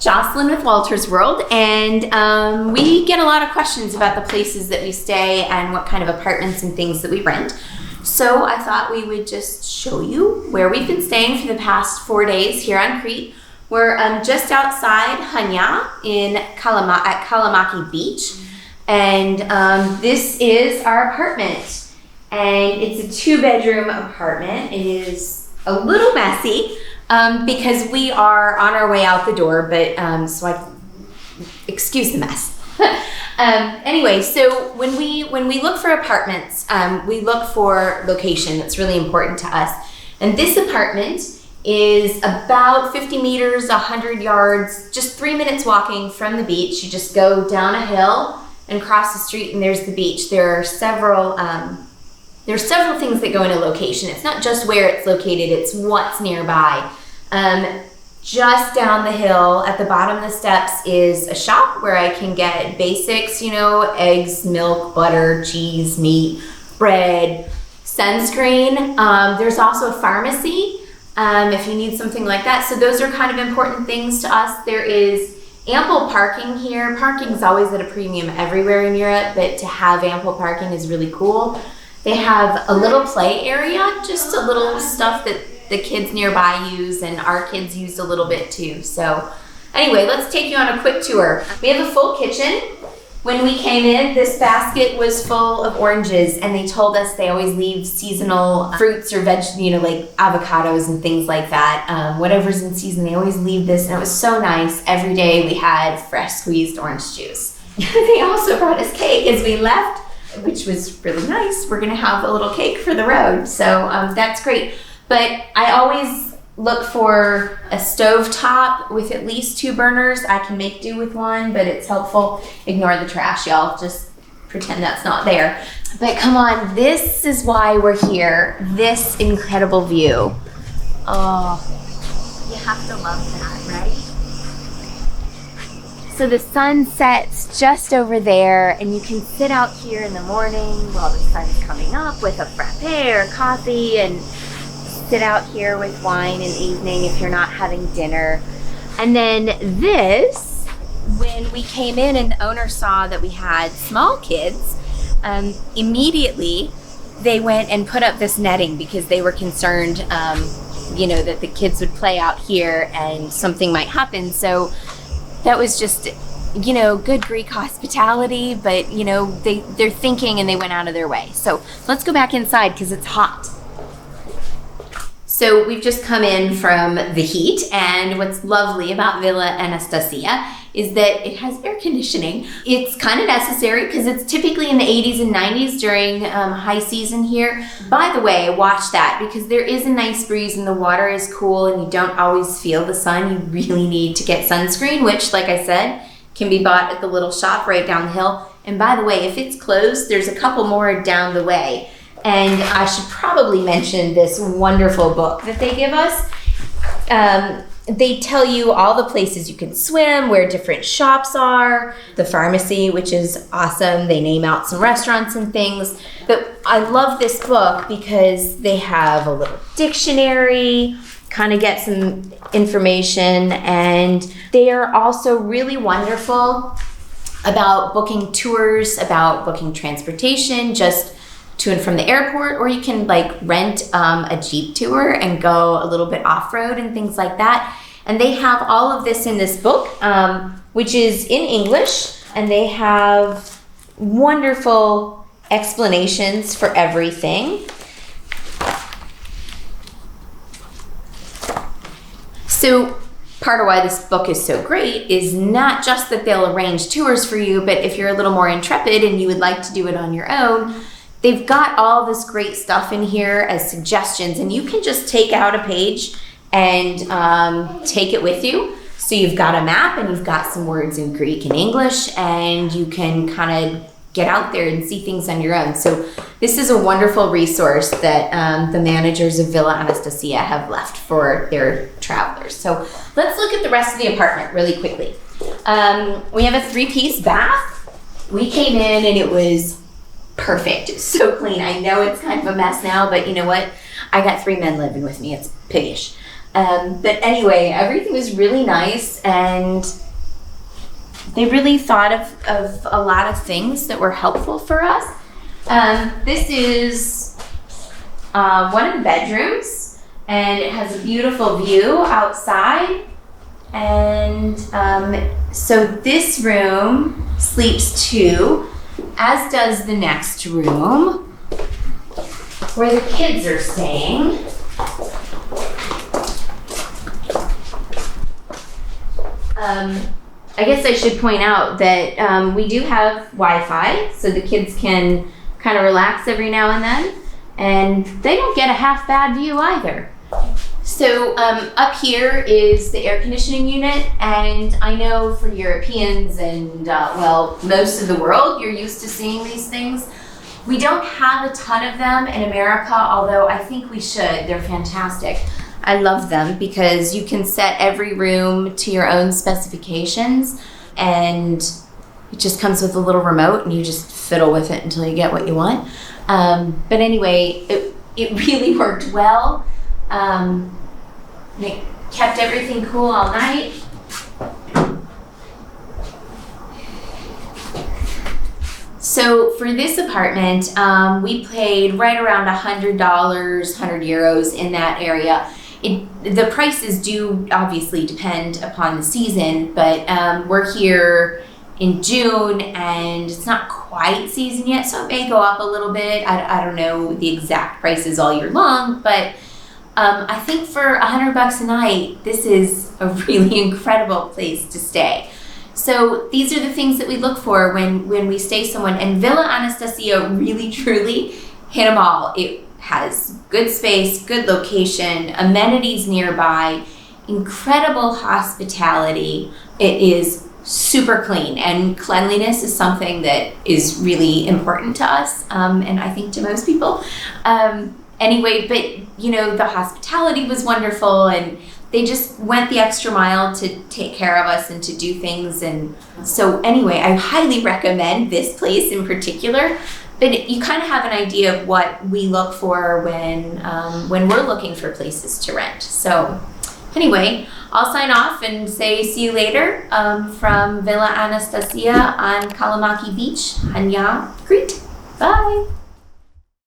Jocelyn with Wolters World, and we get a lot of questions about the places that we stay and what kind of apartments and things that we rent. So I thought we would just show you where we've been staying for the past 4 days here on Crete. We're just outside Chania at Kalamaki Beach, and this is our apartment. And it's a 2-bedroom apartment. It is a little messy because we are on our way out the door, but so excuse the mess. Anyway, so when we look for apartments, we look for location. That's really important to us. And this apartment is about 50 meters, 100 yards, just 3 minutes walking from the beach. You just go down a hill and cross the street, and there's the beach. There are several things that go into location. It's not just where it's located, it's what's nearby. Just down the hill at the bottom of the steps is a shop where I can get basics, eggs, milk, butter, cheese, meat, bread, sunscreen. There's also a pharmacy if you need something like that. So those are kind of important things to us. There is ample parking here. Parking is always at a premium everywhere in Europe, but to have ample parking is really cool. They have a little play area, just a little stuff that the kids nearby use, and our kids used a little bit too. So anyway, let's take you on a quick tour. We have a full kitchen. When we came in, this basket was full of oranges, and they told us they always leave seasonal fruits or like avocados and things like that. Whatever's in season, they always leave this, and it was so nice. Every day we had fresh squeezed orange juice. They also brought us cake as we left, which was really nice. We're gonna have a little cake for the road, so that's great. But I always look for a stove top with at least 2 burners. I can make do with one, but it's helpful. Ignore the trash, y'all. Just pretend that's not there. But come on, this is why we're here. This incredible view. Oh, you have to love that, right? So the sun sets just over there, and you can sit out here in the morning while the sun's coming up with a frappe or coffee, and sit out here with wine in the evening if you're not having dinner. And then this, when we came in and the owner saw that we had small kids, immediately they went and put up this netting because they were concerned, that the kids would play out here and something might happen. So that was just, good Greek hospitality, but they're thinking and they went out of their way. So let's go back inside because it's hot. So we've just come in from the heat, and what's lovely about Villa Anastasia is that it has air conditioning. It's kind of necessary because it's typically in the 80s and 90s during high season here. By the way, watch that because there is a nice breeze and the water is cool and you don't always feel the sun. You really need to get sunscreen, which, like I said, can be bought at the little shop right down the hill. And by the way, if it's closed, there's a couple more down the way. And I should probably mention this wonderful book that they give us. They tell you all the places you can swim, where different shops are, the pharmacy, which is awesome. They name out some restaurants and things. But I love this book because they have a little dictionary, kind of get some information, and they are also really wonderful about booking tours, about booking transportation, just to and from the airport, or you can rent a Jeep tour and go a little bit off-road and things like that. And they have all of this in this book, which is in English, and they have wonderful explanations for everything. So part of why this book is so great is not just that they'll arrange tours for you, but if you're a little more intrepid and you would like to do it on your own, they've got all this great stuff in here as suggestions, and you can just take out a page and take it with you. So you've got a map and you've got some words in Greek and English, and you can kind of get out there and see things on your own. So this is a wonderful resource that the managers of Villa Anastasia have left for their travelers. So let's look at the rest of the apartment really quickly. We have a 3-piece bath. We came in and it was perfect. It's so clean. I know it's kind of a mess now, but you know what? I got 3 men living with me. It's piggish. But anyway, everything was really nice, and they really thought of a lot of things that were helpful for us. This is one of the bedrooms, and it has a beautiful view outside. And so this room sleeps two, as does the next room where the kids are staying. I guess I should point out that we do have Wi-Fi, so the kids can kind of relax every now and then, and they don't get a half bad view either. So up here is the air conditioning unit, and I know for Europeans and well, most of the world, you're used to seeing these things. We don't have a ton of them in America, although I think we should. They're fantastic. I love them because you can set every room to your own specifications, and it just comes with a little remote and you just fiddle with it until you get what you want. But anyway, it really worked well. It kept everything cool all night. So for this apartment, we paid right around $100, 100 euros in that area. The prices do obviously depend upon the season, but we're here in June and it's not quite season yet, so it may go up a little bit. I don't know the exact prices all year long, but I think for $100 a night, this is a really incredible place to stay. So these are the things that we look for when we stay somewhere. And Villa Anastasia really, truly hit them all. It has good space, good location, amenities nearby, incredible hospitality. It is super clean, and cleanliness is something that is really important to us, and I think to most people. Anyway, but you know, the hospitality was wonderful, and they just went the extra mile to take care of us and to do things. And so anyway, I highly recommend this place in particular, but you kind of have an idea of what we look for when we're looking for places to rent. So anyway, I'll sign off and say see you later from Villa Anastasia on Kalamaki Beach, Chania, Crete. Bye.